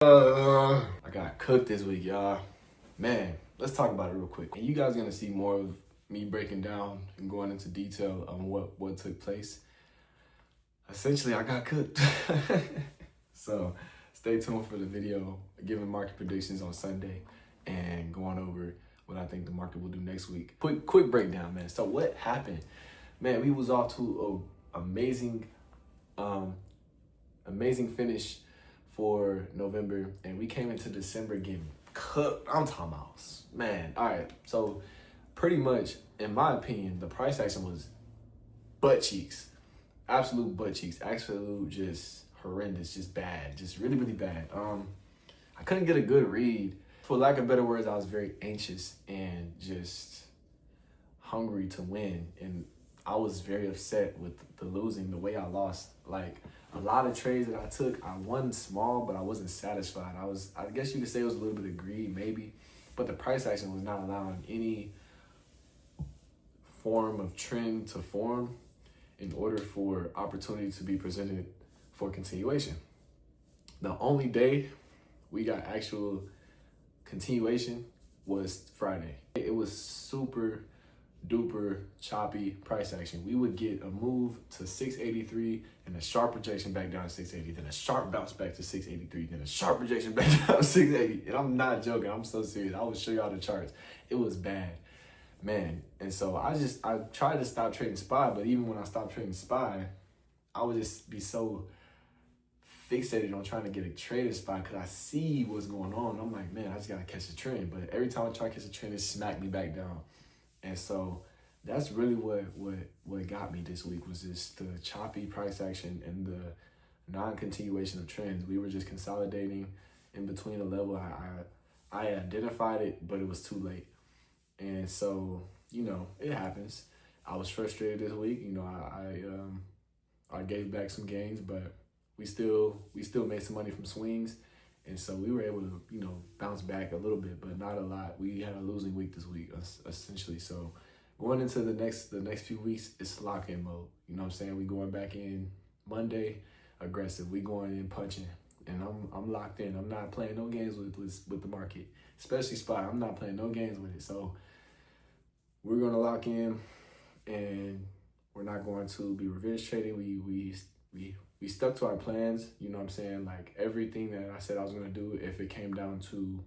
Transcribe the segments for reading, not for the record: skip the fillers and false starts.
I got cooked this week, y'all. Man, let's talk about it real quick. And you guys are gonna see more of me breaking down and going into detail on what took place. Essentially, I got cooked. So stay tuned for the video, giving market predictions on Sunday and going over what I think the market will do next week. Quick breakdown, man. So what happened? Man, we was off to a amazing finish for November, and we came into December getting cooked. I'm talking about, man. All right, so pretty much, in my opinion, the price action was butt cheeks, absolute butt cheeks, absolute just horrendous, just bad, just really bad. I couldn't get a good read. For lack of better words, I was very anxious and just hungry to win, and I was very upset with the losing, the way I lost. Like, a lot of trades that I took, I won small, but I wasn't satisfied. I guess you could say it was a little bit of greed, maybe, but the price action was not allowing any form of trend to form in order for opportunity to be presented for continuation. The only day we got actual continuation was Friday. It was super duper choppy price action. We would get a move to 683 and a sharp projection back down to 680, then a sharp bounce back to 683, then a sharp projection back down to 680. And I'm not joking, I'm so serious. I will show y'all the charts. It was bad, man. And so I tried to stop trading SPY, but even when I stopped trading SPY, I would just be so fixated on trying to get a traded SPY because I see what's going on. I'm like, man, I just gotta catch a trend. But every time I try to catch a trend, it smacked me back down. And so that's really what got me this week, was just the choppy price action and the non-continuation of trends. We were just consolidating in between a level. I identified it, but it was too late. And so, it happens. I was frustrated this week. I gave back some gains, but we still made some money from swings. And so we were able to, bounce back a little bit, but not a lot. We had a losing week this week, essentially. So going into the next few weeks, it's lock-in mode. You know what I'm saying? We going back in Monday, aggressive. We going in punching, and I'm locked in. I'm not playing no games with the market, especially SPY. I'm not playing no games with it. So we're gonna lock in, and we're not going to be revenge trading. We stuck to our plans, you know what I'm saying? Like, everything that I said I was gonna do, if it came down to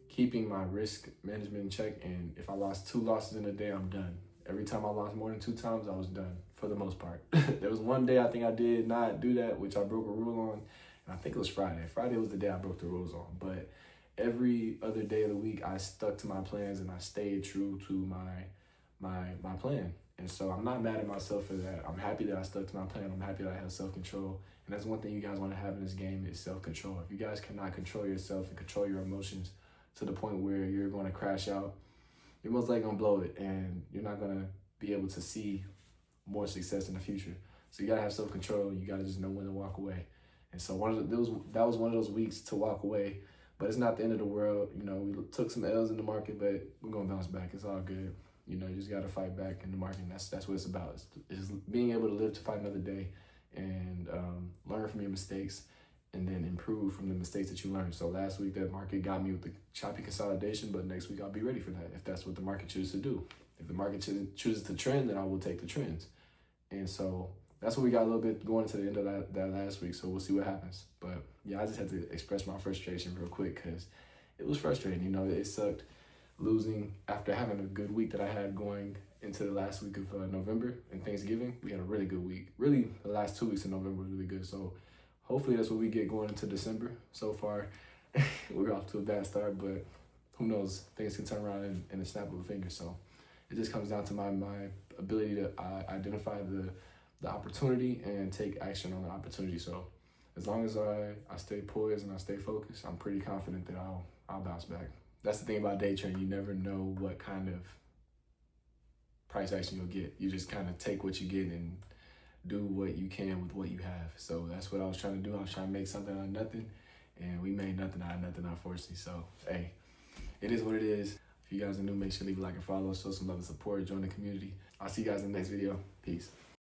keeping my risk management in check, and if I lost 2 losses in a day, I'm done. Every time I lost more than 2 times, I was done, for the most part. There was one day I think I did not do that, which I broke a rule on, and I think it was Friday. Friday was the day I broke the rules on, but every other day of the week, I stuck to my plans and I stayed true to my plan. And so I'm not mad at myself for that. I'm happy that I stuck to my plan. I'm happy that I have self-control. And that's one thing you guys want to have in this game, is self-control. If you guys cannot control yourself and control your emotions to the point where you're going to crash out, you're most likely going to blow it, and you're not going to be able to see more success in the future. So you got to have self-control. You got to just know when to walk away. And so that was one of those weeks to walk away. But it's not the end of the world. We took some L's in the market, but we're going to bounce back. It's all good. You just got to fight back in the market, and that's what it's about. It's being able to live to fight another day and learn from your mistakes, and then improve from the mistakes that you learned. So last week, that market got me with the choppy consolidation, but next week I'll be ready for that if that's what the market chooses to do. If the market chooses to trend, then I will take the trends. And so that's what we got a little bit going into the end of that last week, so we'll see what happens. But yeah, I just had to express my frustration real quick because it was frustrating. It sucked losing after having a good week that I had going into the last week of November and Thanksgiving. We had a really good week. Really, the last 2 weeks of November was really good. So hopefully that's what we get going into December. So far, we're off to a bad start, but who knows? Things can turn around in a snap of a finger. So it just comes down to my ability to identify the opportunity and take action on the opportunity. So as long as I stay poised and I stay focused, I'm pretty confident that I'll bounce back. That's the thing about day trading. You never know what kind of price action you'll get. You just kind of take what you get and do what you can with what you have. So that's what I was trying to do. I was trying to make something out of nothing, and we made nothing out of nothing, unfortunately. So, hey, it is what it is. If you guys are new, make sure to leave a like and follow, show some love and support, join the community. I'll see you guys in the next video. Peace.